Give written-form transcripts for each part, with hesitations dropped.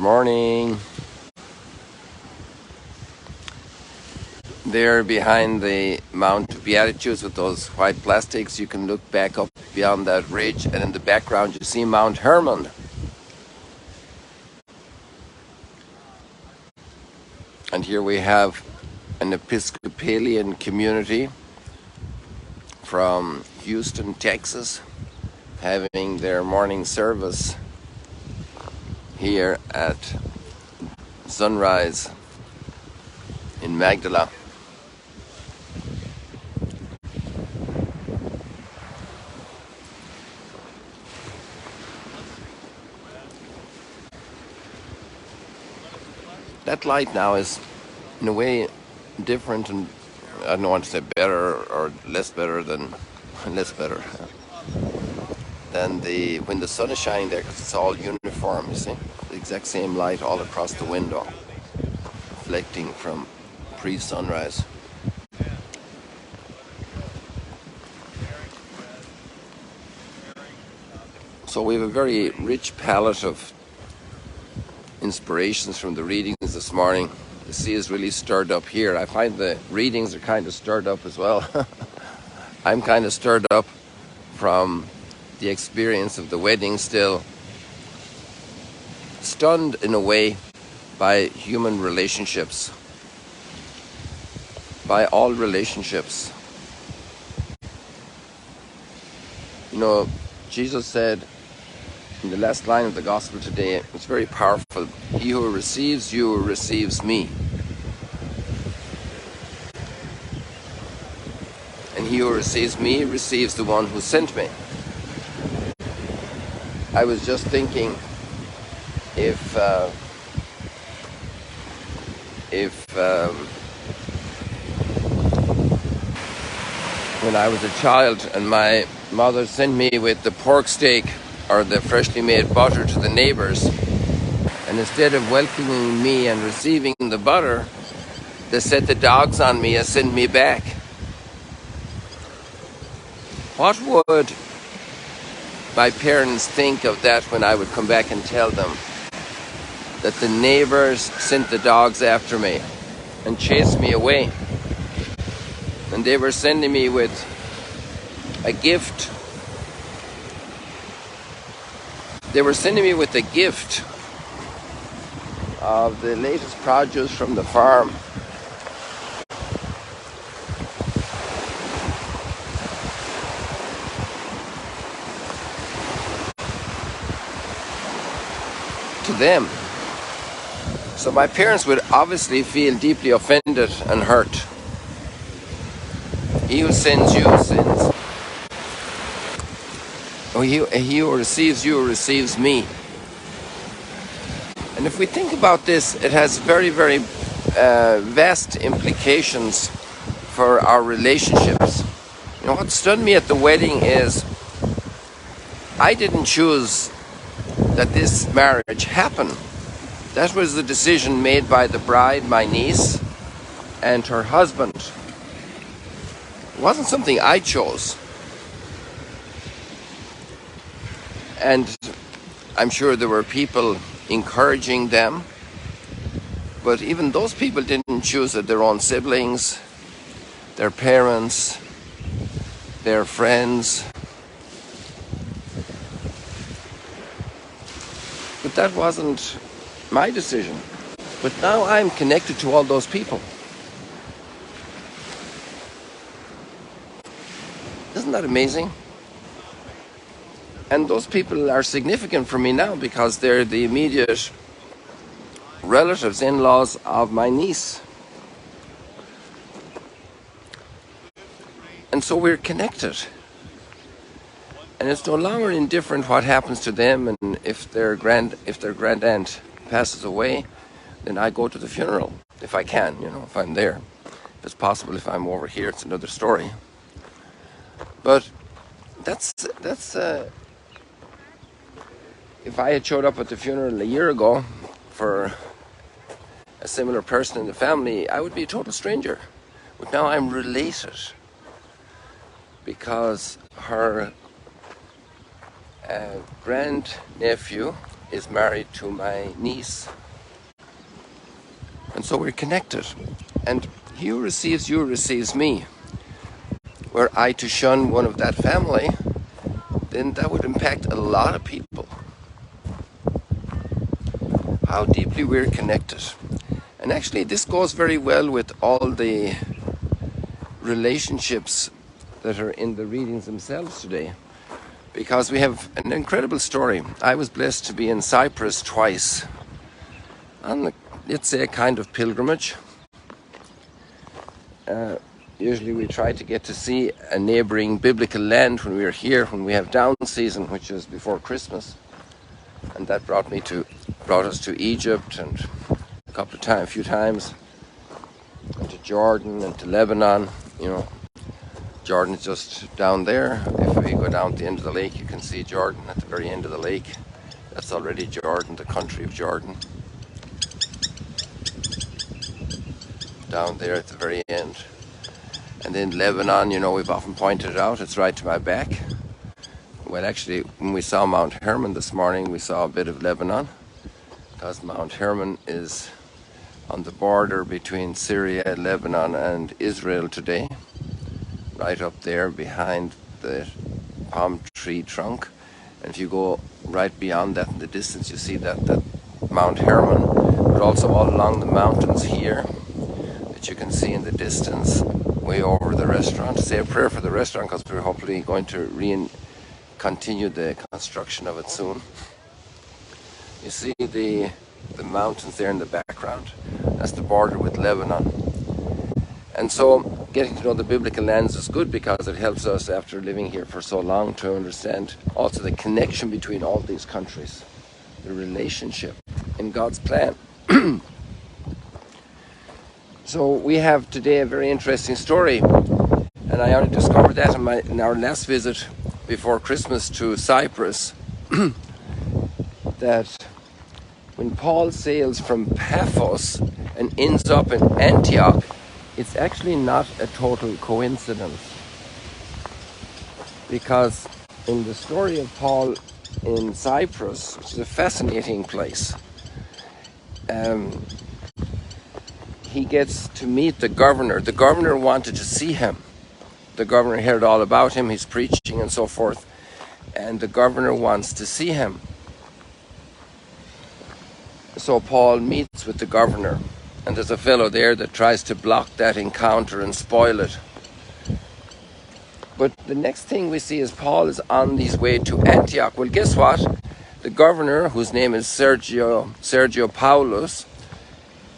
morning. There behind the Mount of Beatitudes with those white plastics, you can look back up beyond that ridge, and in the background you see Mount Hermon. And here we have an Episcopalian community from Houston, Texas, having their morning service here at sunrise in Magdala. That light now is, in a way, different, and I don't want to say better or less better than when the sun is shining there, because it's all uniform. You see, the exact same light all across the window, reflecting from pre-sunrise. So we have a very rich palette of inspirations from the readings this morning. The sea is really stirred up here. I find the readings are kind of stirred up as well. I'm kind of stirred up from the experience of the wedding still. Stunned in a way by human relationships, by all relationships. You know, Jesus said in the last line of the gospel today, it's very powerful. He who receives you receives me. And he who receives me receives the one who sent me. I was just thinking, when I was a child and my mother sent me with the pork steak or the freshly made butter to the neighbors, and instead of welcoming me and receiving the butter, they set the dogs on me and sent me back. What would my parents think of that when I would come back and tell them that the neighbors sent the dogs after me and chased me away, and they were sending me with a gift? They were sending me with a gift of the latest produce from the farm. To them. So my parents would obviously feel deeply offended and hurt. He who sends you sins. He who receives you receives me. And if we think about this, it has very, very vast implications for our relationships. You know, what stunned me at the wedding is I didn't choose that this marriage happen. That was the decision made by the bride, my niece, and her husband. It wasn't something I chose. And I'm sure there were people encouraging them, but even those people didn't choose it. Their own siblings, their parents, their friends. But that wasn't my decision. But now I'm connected to all those people. Isn't that amazing? And those people are significant for me now because they're the immediate relatives, in-laws of my niece. And so we're connected. And it's no longer indifferent what happens to them, and if their grand-aunt passes away, then I go to the funeral if I can, if I'm there. If it's possible, if I'm over here, it's another story. But that's if I had showed up at the funeral a year ago for a similar person in the family, I would be a total stranger. But now I'm related because her grandnephew is married to my niece. And so we're connected. And he who receives you receives me. Were I to shun one of that family, then that would impact a lot of people. How deeply we're connected. And actually this goes very well with all the relationships that are in the readings themselves today, because we have an incredible story. I was blessed to be in Cyprus twice on, let's say, a kind of pilgrimage. Usually we try to get to see a neighboring biblical land when we are here, when we have down season, which is before Christmas. And that brought us to Egypt and a few times, and to Jordan and to Lebanon. You know, Jordan is just down there. If we go down to the end of the lake, you can see Jordan at the very end of the lake. That's already Jordan, the country of Jordan. Down there at the very end. And then Lebanon, you know, we've often pointed it out, it's right to my back. Well, actually, when we saw Mount Hermon this morning, we saw a bit of Lebanon, because Mount Hermon is on the border between Syria, Lebanon, and Israel today, right up there behind the palm tree trunk. And if you go right beyond that in the distance, you see that Mount Hermon, but also all along the mountains here, that you can see in the distance, way over the restaurant. Say a prayer for the restaurant, because we're hopefully going to continue the construction of it soon. You see the mountains there in the background. That's the border with Lebanon. And so getting to know the biblical lands is good, because it helps us, after living here for so long, to understand also the connection between all these countries, the relationship in God's plan. So we have today a very interesting story, and I only discovered that in our last visit before Christmas to Cyprus, that when Paul sails from Paphos and ends up in Antioch, it's actually not a total coincidence. Because in the story of Paul in Cyprus, which is a fascinating place, he gets to meet the governor. The governor wanted to see him. The governor heard all about him, he's preaching and so forth, and the governor wants to see him. So Paul meets with the governor, and there's a fellow there that tries to block that encounter and spoil it. But the next thing we see is Paul is on his way to Antioch. Well, guess what? The governor, whose name is Sergio Paulus,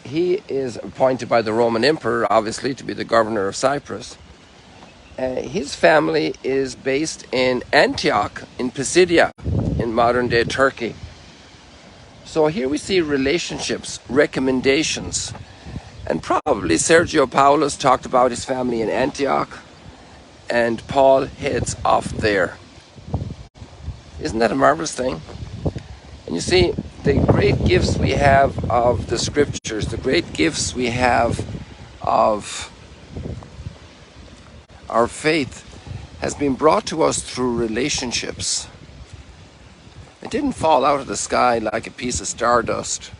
he is appointed by the Roman Emperor, obviously, to be the governor of Cyprus. His family is based in Antioch, in Pisidia, in modern-day Turkey. So here we see relationships, recommendations, and probably Sergio Paulus talked about his family in Antioch, and Paul heads off there. Isn't that a marvelous thing? And you see, the great gifts we have of the scriptures, the great gifts we have of our faith, has been brought to us through relationships. It didn't fall out of the sky like a piece of stardust.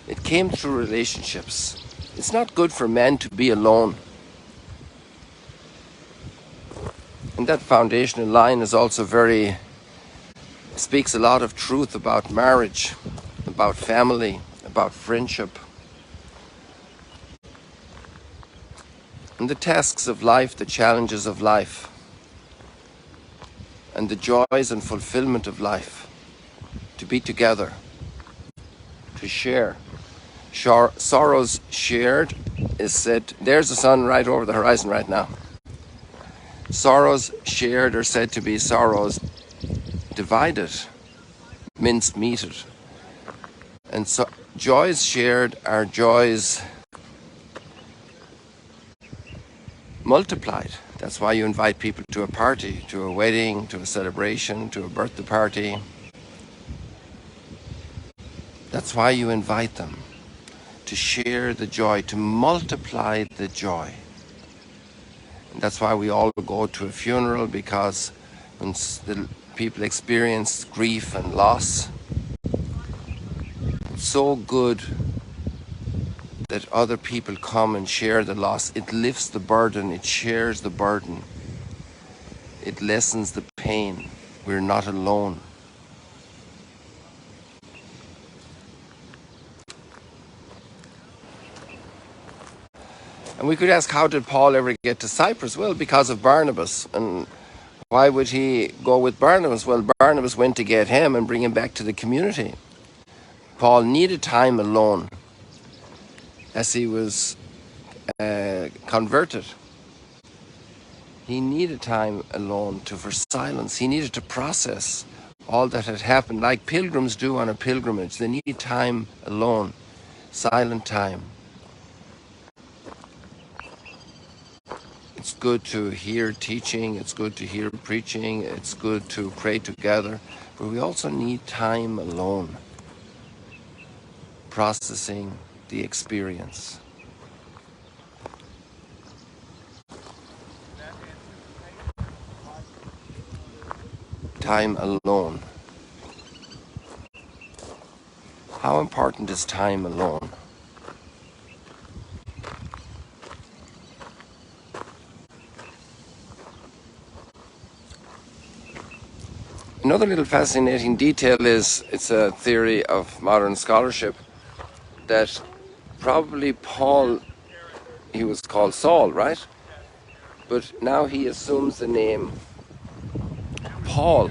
It came through relationships. It's not good for men to be alone. And that foundational line is also speaks a lot of truth about marriage, about family, about friendship. And the tasks of life, the challenges of life, and the joys and fulfillment of life. To be together, to share. Sorrows shared is said, there's the sun right over the horizon right now. Sorrows shared are said to be sorrows divided, minced meated. And so joys shared are joys multiplied. That's why you invite people to a party, to a wedding, to a celebration, to a birthday party. That's why you invite them, to share the joy, to multiply the joy. And that's why we all go to a funeral, because when the people experience grief and loss, so good that other people come and share the loss. It lifts the burden, it shares the burden, it lessens the pain. We're not alone. And we could ask, how did Paul ever get to Cyprus? Well, because of Barnabas. And why would he go with Barnabas? Well, Barnabas went to get him and bring him back to the community. Paul needed time alone as he was converted. He needed time alone for silence. He needed to process all that had happened, like pilgrims do on a pilgrimage. They need time alone, silent time. It's good to hear teaching, it's good to hear preaching, it's good to pray together, but we also need time alone, processing the experience. Time alone. How important is time alone? Another little fascinating detail is, it's a theory of modern scholarship, that probably Paul, he was called Saul, right? But now he assumes the name Paul.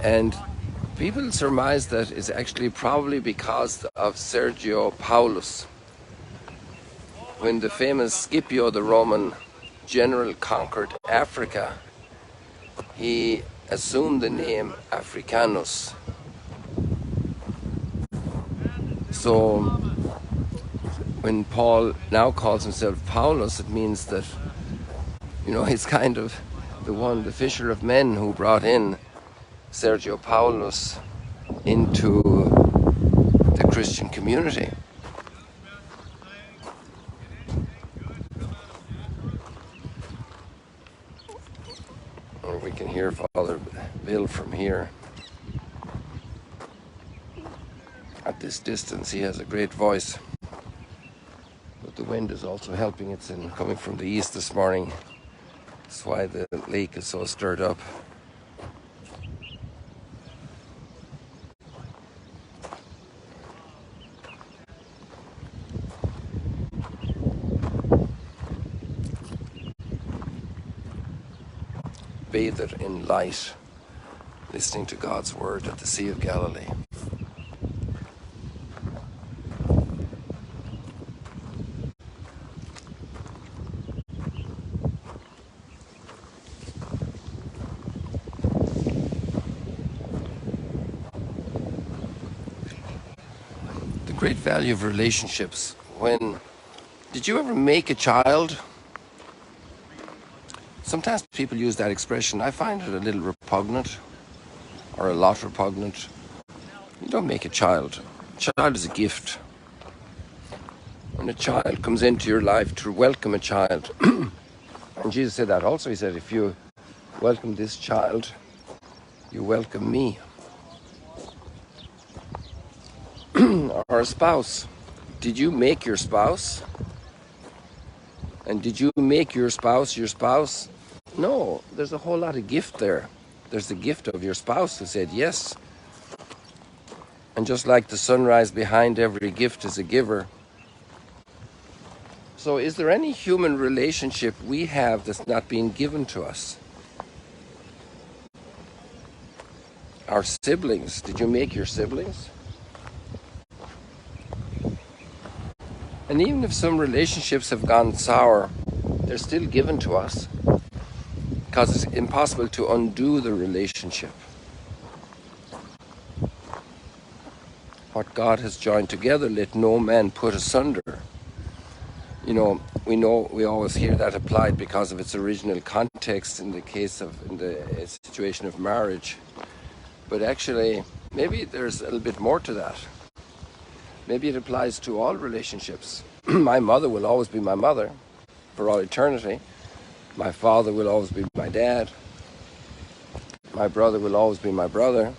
And people surmise that it's actually probably because of Sergio Paulus. When the famous Scipio, the Roman general, conquered Africa, he assumed the name Africanus. So when Paul now calls himself Paulus, it means that, he's kind of the fisher of men who brought in Sergio Paulus into the Christian community. Or we can hear Father Bill from here. At this distance, he has a great voice. But the wind is also helping. It's coming from the east this morning. That's why the lake is so stirred up. Bathed in light, listening to God's word at the Sea of Galilee. The great value of relationships. Did you ever make a child? Sometimes people use that expression. I find it a little repugnant, or a lot repugnant. You don't make a child. A child is a gift. When a child comes into your life, to welcome a child, and Jesus said that also. He said, if you welcome this child, you welcome me. Or a spouse. Did you make your spouse? And did you make your spouse your spouse? No, there's a whole lot of gift there. There's the gift of your spouse who said yes. And just like the sunrise behind every gift is a giver. So is there any human relationship we have that's not being given to us? Our siblings. Did you make your siblings? And even if some relationships have gone sour, they're still given to us, because it's impossible to undo the relationship. What God has joined together, let no man put asunder. We always hear that applied because of its original context in the situation of marriage. But actually, maybe there's a little bit more to that. Maybe it applies to all relationships. My mother will always be my mother for all eternity. My father will always be my dad. My brother will always be my brother.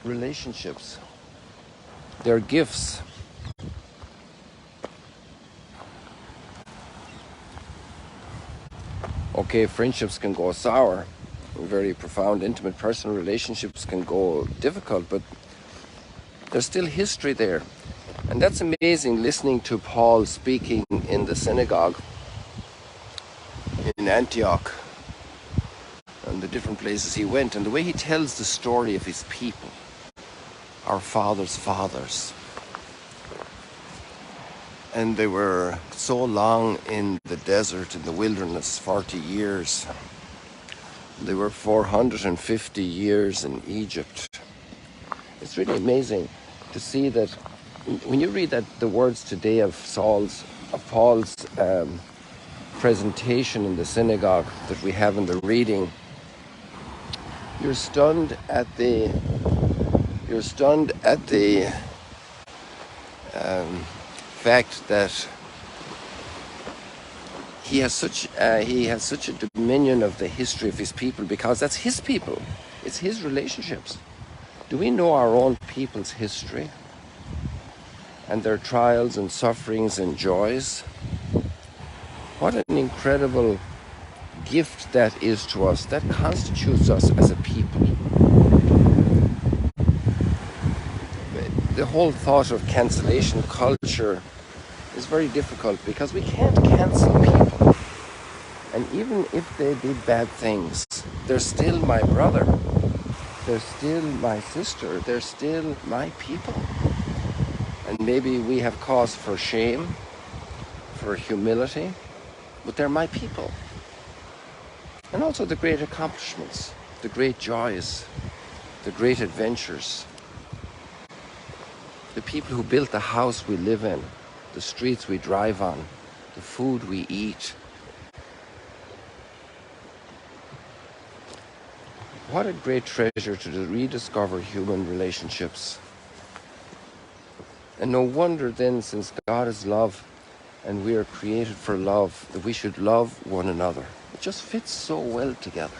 relationships. They're gifts. Okay, friendships can go sour. Very profound, intimate, personal relationships can go difficult, but there's still history there. And that's amazing, listening to Paul speaking in the synagogue in Antioch and the different places he went, and the way he tells the story of his people, our fathers' fathers. And they were so long in the desert, in the wilderness, 40 years. They were 450 years in Egypt. It's really amazing to see that when you read that the words today of Paul's presentation in the synagogue that we have in the reading, you're stunned at the fact that he has such a dominion of the history of his people, because that's his people. It's his relationships. Do we know our own people's history and their trials and sufferings and joys? What an incredible gift that is to us. That constitutes us as a people. The whole thought of cancellation culture is very difficult because we can't cancel people. And even if they did bad things, they're still my brother. They're still my sister. They're still my people. And maybe we have cause for shame, for humility, but they're my people. And also the great accomplishments, the great joys, the great adventures. The people who built the house we live in, the streets we drive on, the food we eat. What a great treasure to rediscover human relationships. And no wonder then, since God is love and we are created for love, that we should love one another. It just fits so well together.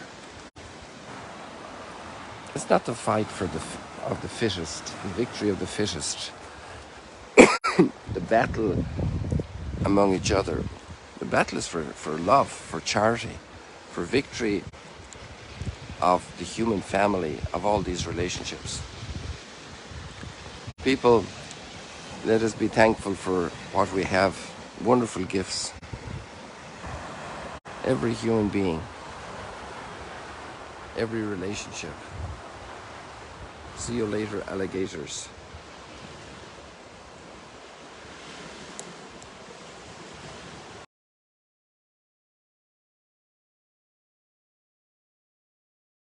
It's not the fight of the fittest, the victory of the fittest, the battle among each other. The battle is for love, for charity, for victory of the human family, of all these relationships. People, let us be thankful for what we have, wonderful gifts. Every human being, every relationship. See you later, alligators.